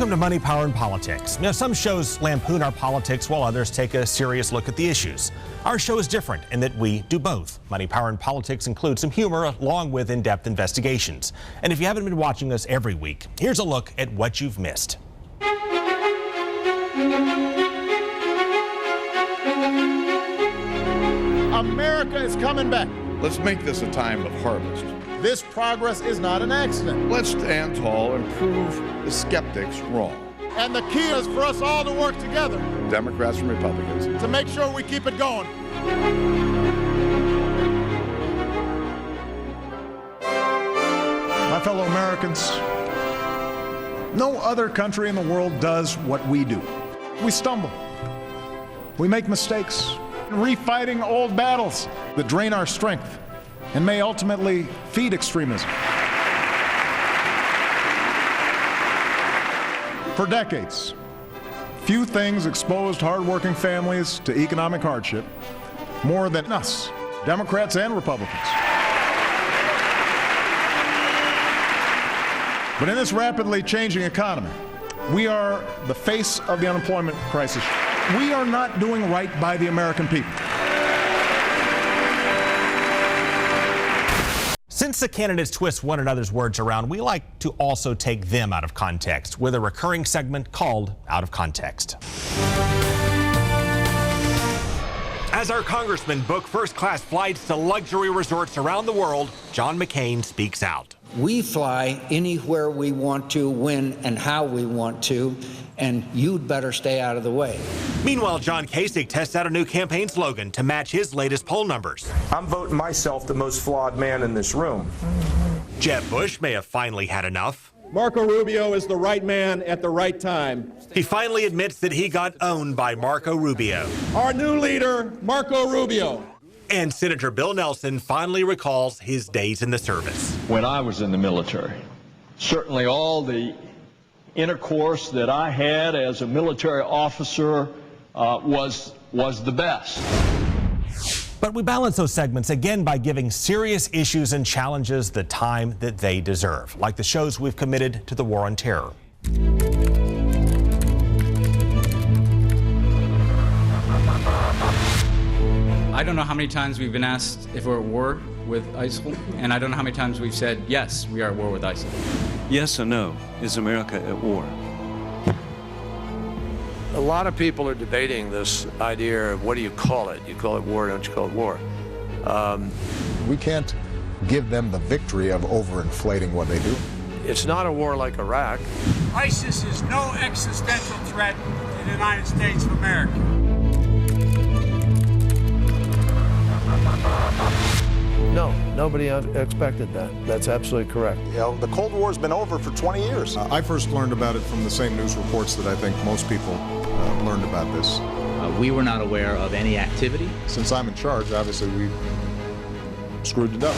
Welcome to Money, Power, and Politics. Now, some shows lampoon our politics while others take a serious look at the issues. Our show is different in that we do both. Money, Power, and Politics includes some humor along with in-depth investigations. And if you haven't been watching us every week, here's a look at what you've missed. America is coming back. Let's make this a time of harvest. This progress is not an accident. Let's stand tall and prove the skeptics wrong. And the key is for us all to work together. Democrats and Republicans. To make sure we keep it going. My fellow Americans, no other country in the world does what we do. We stumble. We make mistakes, refighting old battles that drain our strength and may ultimately feed extremism. For decades, few things exposed hardworking families to economic hardship more than us, Democrats and Republicans. But in this rapidly changing economy, we are the face of the unemployment crisis. We are not doing right by the American people. Since the candidates twist one another's words around, we like to also take them out of context with a recurring segment called Out of Context. As our congressmen book first-class flights to luxury resorts around the world, John McCain speaks out. We fly anywhere we want to, when and how we want to, and you'd better stay out of the way. Meanwhile, John Kasich tests out a new campaign slogan to match his latest poll numbers. I'm voting myself the most flawed man in this room. Jeb Bush may have finally had enough. Marco Rubio is the right man at the right time. He finally admits that he got owned by Marco Rubio. Our new leader, Marco Rubio. And Senator Bill Nelson finally recalls his days in the service. When I was in the military, certainly all the intercourse that I had as a military officer was the best. But we balance those segments again by giving serious issues and challenges the time that they deserve, like the shows we've committed to the war on terror. I don't know how many times we've been asked if we're at war with ISIL, and I don't know how many times we've said, yes, we are at war with ISIL. Yes or no, is America at war? A lot of people are debating this idea of what do you call it? You call it war, don't you call it war? We can't give them the victory of overinflating what they do. It's not a war like Iraq. ISIS is no existential threat to the United States of America. No, nobody expected that. That's absolutely correct. You know, the Cold War's been over for 20 years. I first learned about it from the same news reports that I think most people learned about this. We were not aware of any activity. Since I'm in charge, obviously we screwed it up.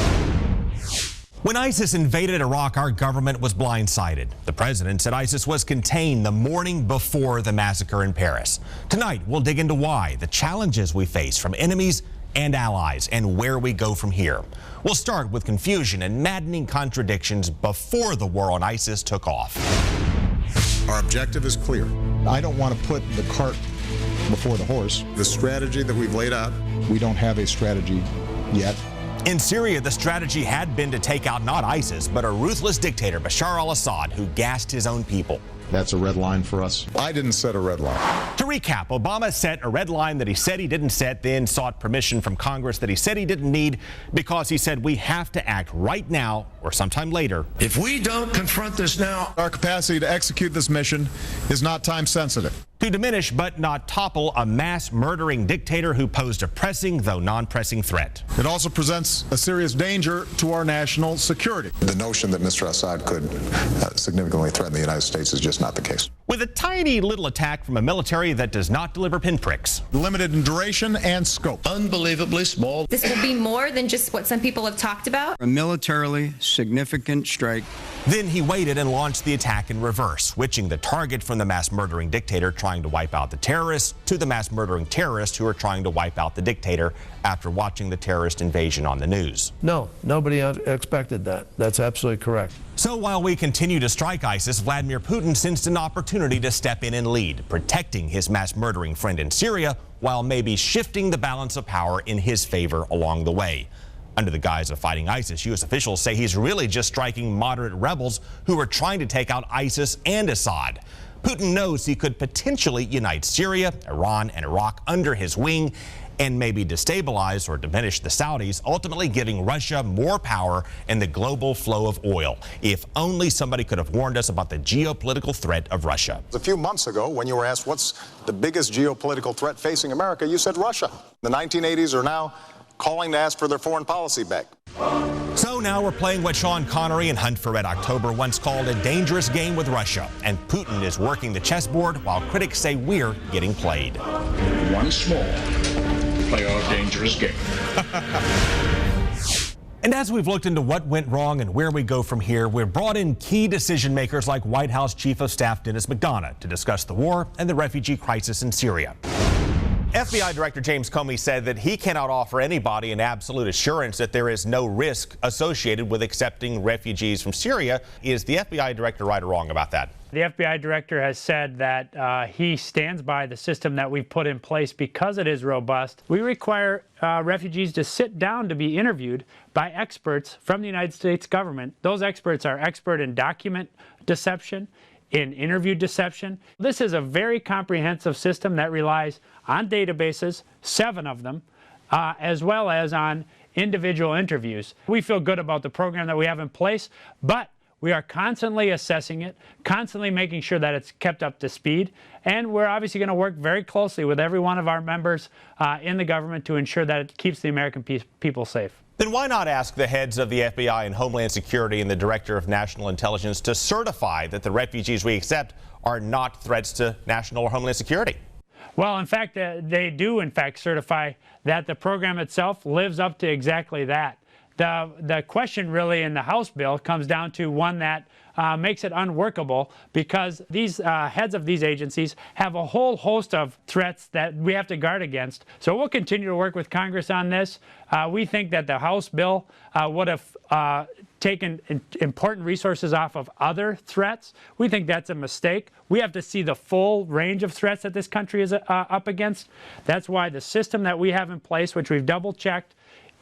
When ISIS invaded Iraq, our government was blindsided. The president said ISIS was contained the morning before the massacre in Paris. Tonight, we'll dig into why, the challenges we face from enemies and allies, and where we go from here. We'll start with confusion and maddening contradictions before the war on ISIS took off. Our objective is clear. I don't want to put the cart before the horse. The strategy that we've laid out, we don't have a strategy yet. In Syria, the strategy had been to take out not ISIS, but a ruthless dictator, Bashar al-Assad, who gassed his own people. That's a red line for us. I didn't set a red line. To recap, Obama set a red line that he said he didn't set, then sought permission from Congress that he said he didn't need because he said we have to act right now or sometime later. If we don't confront this now, our capacity to execute this mission is not time sensitive. To diminish but not topple a mass murdering dictator who posed a pressing though non-pressing threat. It also presents a serious danger to our national security. The notion that Mr. Assad could significantly threaten the United States is just not the case. With a tiny little attack from a military that does not deliver pinpricks. Limited in duration and scope. Unbelievably small. This will be more than just what some people have talked about. A militarily significant strike Then he waited and launched the attack in reverse, switching the target from the mass-murdering dictator trying to wipe out the terrorists to the mass-murdering terrorists who are trying to wipe out the dictator after watching the terrorist invasion on the news. No, nobody expected that. That's absolutely correct. So while we continue to strike ISIS, Vladimir Putin sensed an opportunity to step in and lead, protecting his mass-murdering friend in Syria while maybe shifting the balance of power in his favor along the way. Under the guise of fighting ISIS, U.S. officials say he's really just striking moderate rebels who are trying to take out ISIS and Assad. Putin knows he could potentially unite Syria, Iran, and Iraq under his wing and maybe destabilize or diminish the Saudis, ultimately giving Russia more power in the global flow of oil. If only somebody could have warned us about the geopolitical threat of Russia. A few months ago, when you were asked what's the biggest geopolitical threat facing America, you said Russia. The 1980s are now calling to ask for their foreign policy back. So now we're playing what Sean Connery in Hunt for Red October once called a dangerous game with Russia. And Putin is working the chessboard while critics say we're getting played. Once more, play our dangerous game. And as we've looked into what went wrong and where we go from here, we've brought in key decision makers like White House Chief of Staff Dennis McDonough to discuss the war and the refugee crisis in Syria. FBI Director James Comey said that he cannot offer anybody an absolute assurance that there is no risk associated with accepting refugees from Syria. Is the FBI director right or wrong about that? The FBI director has said that he stands by the system that we've put in place because it is robust. We require refugees to sit down to be interviewed by experts from the United States government. Those experts are expert in document deception, in interview deception. This is a very comprehensive system that relies on databases, 7 of them, as well as on individual interviews. We feel good about the program that we have in place, but we are constantly assessing it, constantly making sure that it's kept up to speed, and we're obviously going to work very closely with every one of our members in the government to ensure that it keeps the American people safe. Then why not ask the heads of the FBI and Homeland Security and the Director of National Intelligence to certify that the refugees we accept are not threats to national or Homeland Security? Well, in fact, they do, in fact, certify that the program itself lives up to exactly that. The question really in the House bill comes down to one that makes it unworkable because these heads of these agencies have a whole host of threats that we have to guard against. So we'll continue to work with Congress on this. We think that the House bill would have taken important resources off of other threats. We think that's a mistake. We have to see the full range of threats that this country is up against. That's why the system that we have in place, which we've double-checked,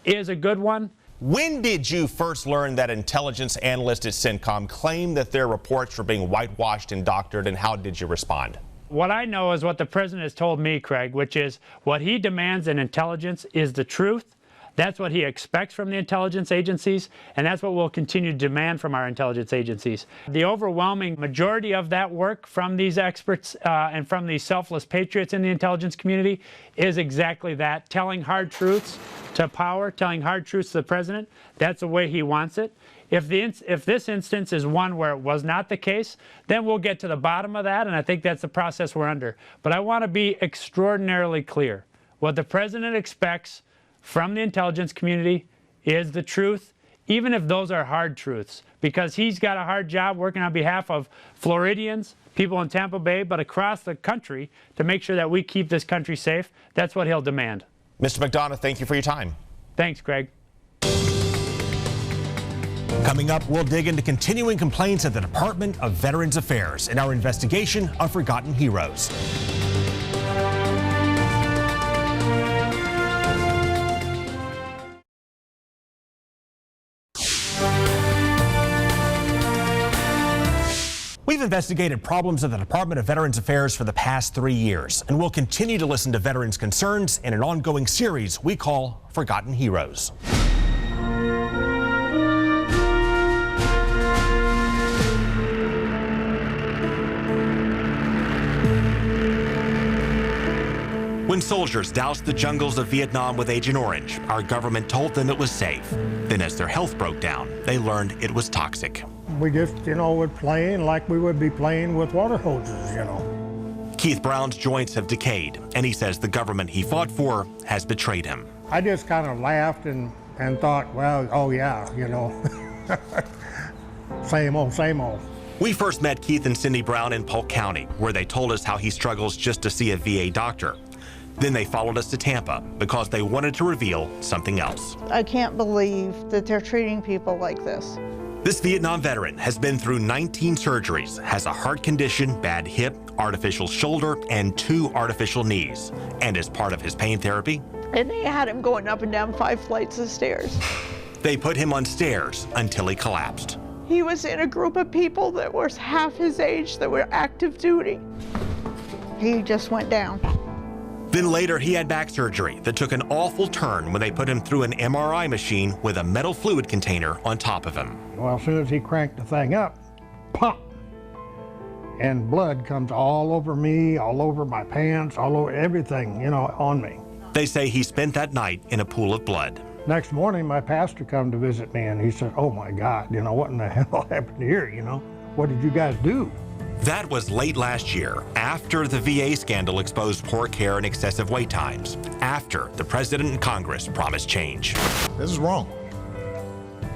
is a good one. When did you first learn that intelligence analysts at CENTCOM claimed that their reports were being whitewashed and doctored, and how did you respond? What I know is what the president has told me, Craig, which is what he demands in intelligence is the truth. That's what he expects from the intelligence agencies, and that's what we'll continue to demand from our intelligence agencies. The overwhelming majority of that work from these experts and from these selfless patriots in the intelligence community is exactly that, telling hard truths to power, telling hard truths to the president. That's the way he wants it. If this instance is one where it was not the case, then we'll get to the bottom of that, and I think that's the process we're under. But I want to be extraordinarily clear. What the president expects from the intelligence community is the truth, even if those are hard truths, because he's got a hard job working on behalf of Floridians, people in Tampa Bay, but across the country to make sure that we keep this country safe. That's what he'll demand. Mr. McDonough, thank you for your time. Thanks, Greg. Coming up, we'll dig into continuing complaints at the Department of Veterans Affairs in our investigation of forgotten heroes. We've investigated problems at the Department of Veterans Affairs for the past 3 years, and we'll continue to listen to veterans' concerns in an ongoing series we call Forgotten Heroes. When soldiers doused the jungles of Vietnam with Agent Orange, our government told them it was safe. Then as their health broke down, they learned it was toxic. We just, would play like we would be playing with water hoses, Keith Brown's joints have decayed, and he says the government he fought for has betrayed him. I just kind of laughed and thought, well, oh yeah, Same old, same old. We first met Keith and Cindy Brown in Polk County, where they told us how he struggles just to see a VA doctor. Then they followed us to Tampa because they wanted to reveal something else. I can't believe that they're treating people like this. This Vietnam veteran has been through 19 surgeries, has a heart condition, bad hip, artificial shoulder, and 2 artificial knees. And as part of his pain therapy, And they had him going up and down 5 flights of stairs. they put him on stairs until he collapsed. He was in a group of people that was half his age that were active duty. He just went down. Then later he had back surgery that took an awful turn when they put him through an MRI machine with a metal fluid container on top of him. Well, as soon as he cranked the thing up, pop! And blood comes all over me, all over my pants, all over everything, you know, on me. They say he spent that night in a pool of blood. Next morning, my pastor come to visit me, and he said, "Oh my God, you know, what in the hell happened here, you know? What did you guys do?" That was late last year, after the VA scandal exposed poor care and excessive wait times, after the president and Congress promised change. This is wrong.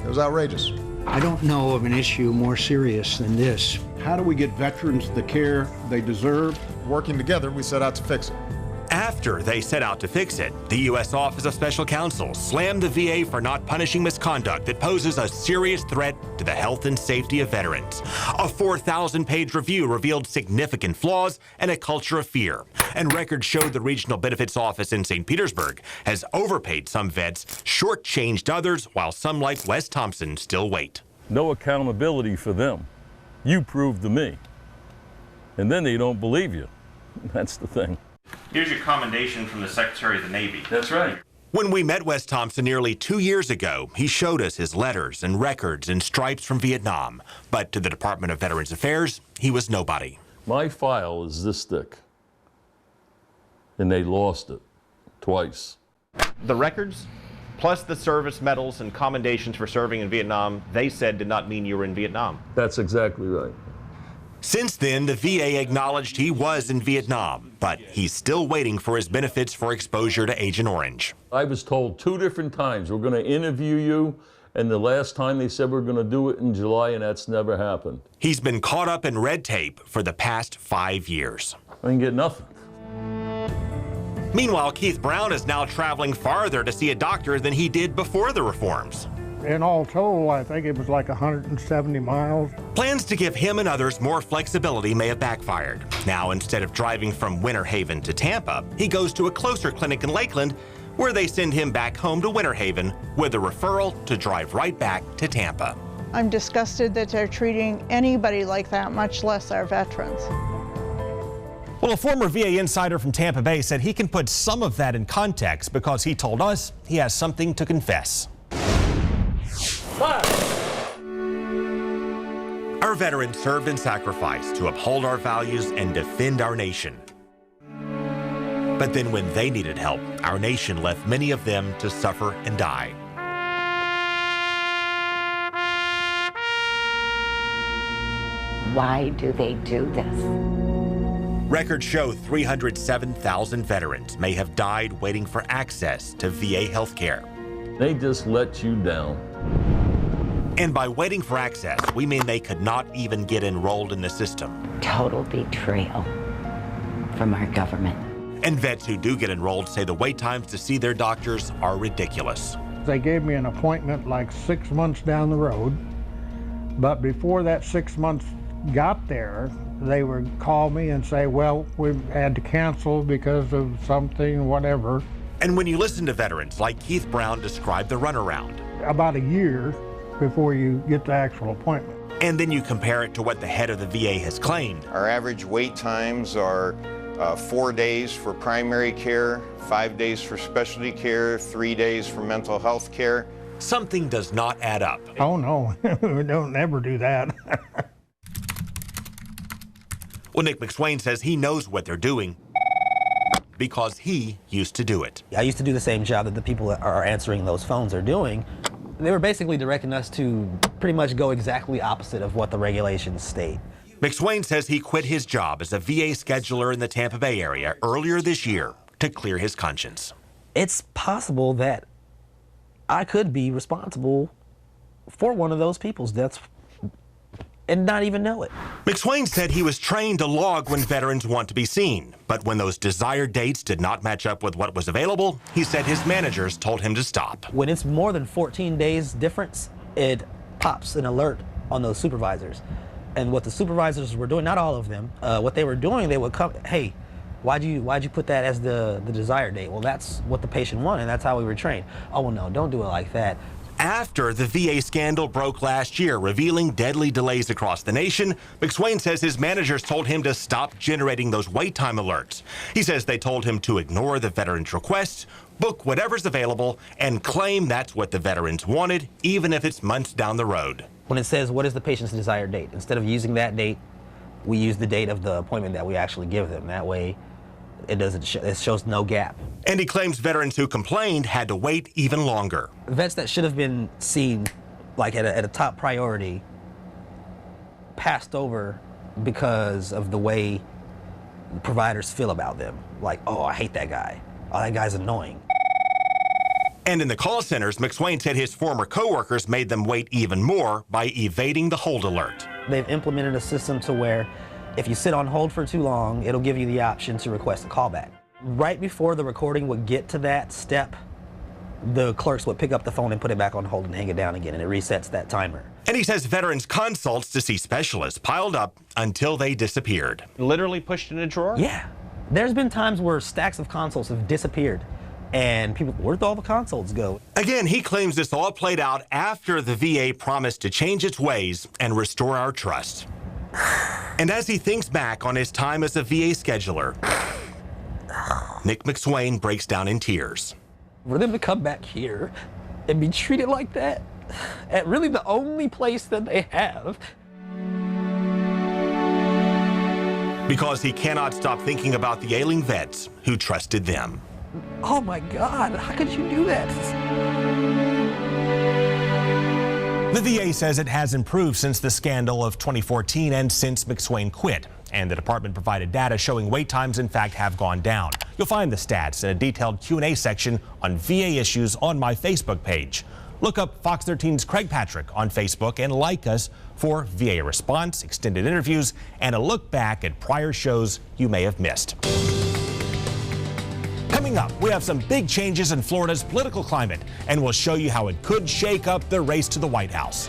It was outrageous. I don't know of an issue more serious than this. How do we get veterans the care they deserve? Working together, we set out to fix it. After they set out to fix it, the U.S. Office of Special Counsel slammed the VA for not punishing misconduct that poses a serious threat to the health and safety of veterans. A 4,000-page review revealed significant flaws and a culture of fear. And records showed the Regional Benefits Office in St. Petersburg has overpaid some vets, shortchanged others, while some like Wes Thompson still wait. No accountability for them. You proved to me. And then they don't believe you. That's the thing. Here's your commendation from the Secretary of the Navy. That's right. When we met Wes Thompson nearly 2 years ago, he showed us his letters and records and stripes from Vietnam. But to the Department of Veterans Affairs, he was nobody. My file is this thick. And they lost it twice. The records, plus the service medals and commendations for serving in Vietnam, they said did not mean you were in Vietnam. That's exactly right. Since then, the VA acknowledged he was in Vietnam, but he's still waiting for his benefits for exposure to Agent Orange. I was told 2 different times, we're going to interview you, and the last time they said we're going to do it in July, and that's never happened. He's been caught up in red tape for the past 5 years. I didn't get nothing. Meanwhile, Keith Brown is now traveling farther to see a doctor than he did before the reforms. In all total, I think it was like 170 miles. Plans to give him and others more flexibility may have backfired. Now, instead of driving from Winter Haven to Tampa, he goes to a closer clinic in Lakeland, where they send him back home to Winter Haven with a referral to drive right back to Tampa. I'm disgusted that they're treating anybody like that, much less our veterans. Well, a former VA insider from Tampa Bay said he can put some of that in context because he told us he has something to confess. Our veterans served and sacrificed to uphold our values and defend our nation. But then when they needed help, our nation left many of them to suffer and die. Why do they do this? Records show 307,000 veterans may have died waiting for access to VA health care. They just let you down. And by waiting for access, we mean they could not even get enrolled in the system. Total betrayal from our government. And vets who do get enrolled say the wait times to see their doctors are ridiculous. They gave me an appointment like 6 months down the road, but before that 6 months got there, they would call me and say, well, we've had to cancel because of something, whatever. And when you listen to veterans like Keith Brown describe the runaround, about a year before you get the actual appointment. And then you compare it to what the head of the VA has claimed. Our average wait times are 4 days for primary care, 5 days for specialty care, 3 days for mental health care. Something does not add up. Oh no, don't ever do that. Well, Nick McSwain says he knows what they're doing because he used to do it. I used to do the same job that the people that are answering those phones are doing. They were basically directing us to pretty much go exactly opposite of what the regulations state. McSwain says he quit his job as a VA scheduler in the Tampa Bay area earlier this year to clear his conscience. It's possible that I could be responsible for one of those people's deaths and not even know it. McSwain said he was trained to log when veterans want to be seen, but when those desired dates did not match up with what was available, he said his managers told him to stop. When it's more than 14 days difference, it pops an alert on those supervisors. And what the supervisors were doing, not all of them, what they were doing, they would come, hey, why'd you put that as the desired date? Well, that's what the patient wanted, that's how we were trained. Oh, well, no, don't do it like that. After the VA scandal broke last year, revealing deadly delays across the nation, McSwain says his managers told him to stop generating those wait time alerts. He says they told him to ignore the veterans' requests, book whatever's available, and claim that's what the veterans wanted, even if it's months down the road. When it says, what is the patient's desired date? Instead of using that date, we use the date of the appointment that we actually give them. That way, it shows no gap. And he claims veterans who complained had to wait even longer. Vets that should have been seen like at a top priority passed over because of the way providers feel about them. Like, oh, I hate that guy. Oh, that guy's annoying. And in the call centers, McSwain said his former coworkers made them wait even more by evading the hold alert. They've implemented a system to where if you sit on hold for too long, it'll give you the option to request a callback. Right before the recording would get to that step, the clerks would pick up the phone and put it back on hold and hang it down again, and it resets that timer. And he says veterans' consults to see specialists piled up until they disappeared. Literally pushed in a drawer? Yeah. There's been times where stacks of consults have disappeared, and people, where'd all the consults go? Again, he claims this all played out after the VA promised to change its ways and restore our trust. And as he thinks back on his time as a VA scheduler, Nick McSwain breaks down in tears. For them to come back here and be treated like that at really the only place that they have. Because he cannot stop thinking about the ailing vets who trusted them. Oh my God, how could you do that? The VA says it has improved since the scandal of 2014 and since McSwain quit. And the department provided data showing wait times, in fact, have gone down. You'll find the stats in a detailed Q&A section on VA issues on my Facebook page. Look up Fox 13's Craig Patrick on Facebook and like us for VA response, extended interviews, and a look back at prior shows you may have missed. Coming up, we have some big changes in Florida's political climate, and we'll show you how it could shake up the race to the White House.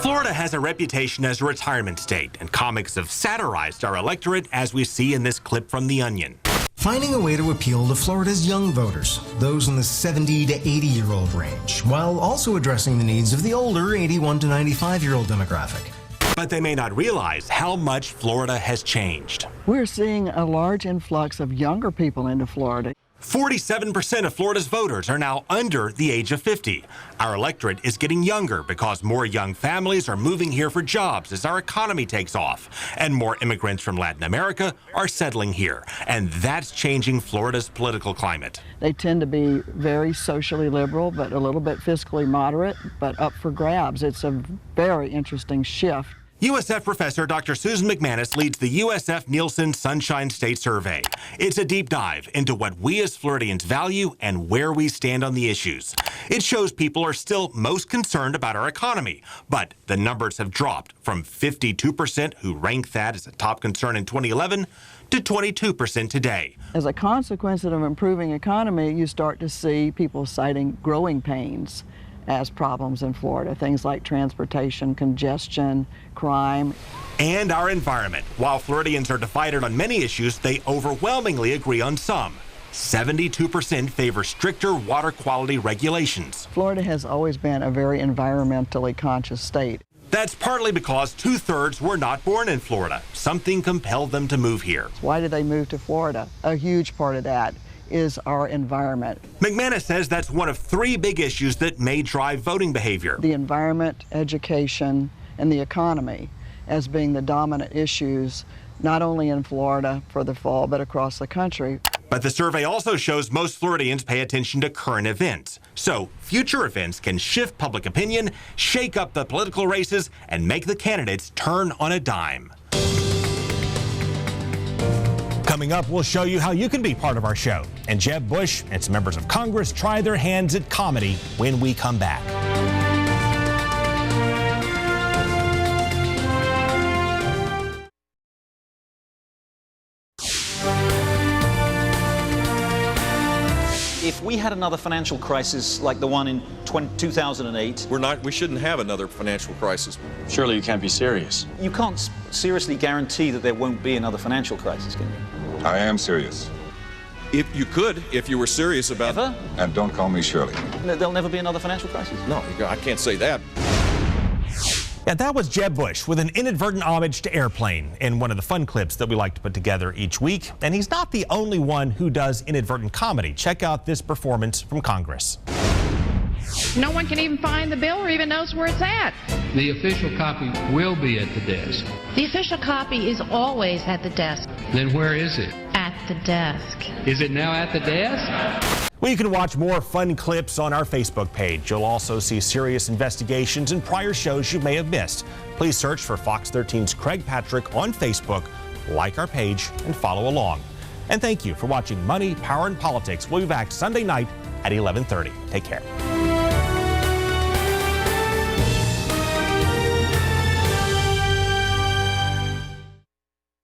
Florida has a reputation as a retirement state, and comics have satirized our electorate, as we see in this clip from The Onion. Finding a way to appeal to Florida's young voters, those in the 70 to 80-year-old range, while also addressing the needs of the older 81 to 95-year-old demographic. But they may not realize how much Florida has changed. We're seeing a large influx of younger people into Florida. 47% of Florida's voters are now under the age of 50. Our electorate is getting younger because more young families are moving here for jobs as our economy takes off, and more immigrants from Latin America are settling here, and that's changing Florida's political climate. They tend to be very socially liberal, but a little bit fiscally moderate, but up for grabs. It's a very interesting shift. USF professor Dr. Susan McManus leads the USF Nielsen Sunshine State Survey. It's a deep dive into what we as Floridians value and where we stand on the issues. It shows people are still most concerned about our economy, but the numbers have dropped from 52% who ranked that as a top concern in 2011 to 22% today. As a consequence of an improving economy, you start to see people citing growing pains as problems in Florida, things like transportation, congestion, crime. And our environment. While Floridians are divided on many issues, they overwhelmingly agree on some. 72% favor stricter water quality regulations. Florida has always been a very environmentally conscious state. That's partly because 2/3 were not born in Florida. Something compelled them to move here. Why did they move to Florida? A huge part of that is our environment. McManus says that's one of 3 big issues that may drive voting behavior. The environment, education, and the economy as being the dominant issues, not only in Florida for the fall, but across the country. But the survey also shows most Floridians pay attention to current events. So future events can shift public opinion, shake up the political races, and make the candidates turn on a dime. Coming up, we'll show you how you can be part of our show. And Jeb Bush and some members of Congress try their hands at comedy when we come back. If we had another financial crisis like the one in 2008... We shouldn't have another financial crisis. Surely you can't be serious. You can't seriously guarantee that there won't be another financial crisis, can you? I am serious. If you could, if you were serious about... Ever? And don't call me Shirley. There'll never be another financial crisis? No, I can't say that. Yeah, that was Jeb Bush with an inadvertent homage to Airplane in one of the fun clips that we like to put together each week. And he's not the only one who does inadvertent comedy. Check out this performance from Congress. No one can even find the bill or even knows where it's at. The official copy will be at the desk. The official copy is always at the desk. Then where is it? At the desk. Is it now at the desk? Well, you can watch more fun clips on our Facebook page. You'll also see serious investigations and prior shows you may have missed. Please search for Fox 13's Craig Patrick on Facebook, like our page, and follow along. And thank you for watching Money, Power, and Politics. We'll be back Sunday night at 11:30. Take care.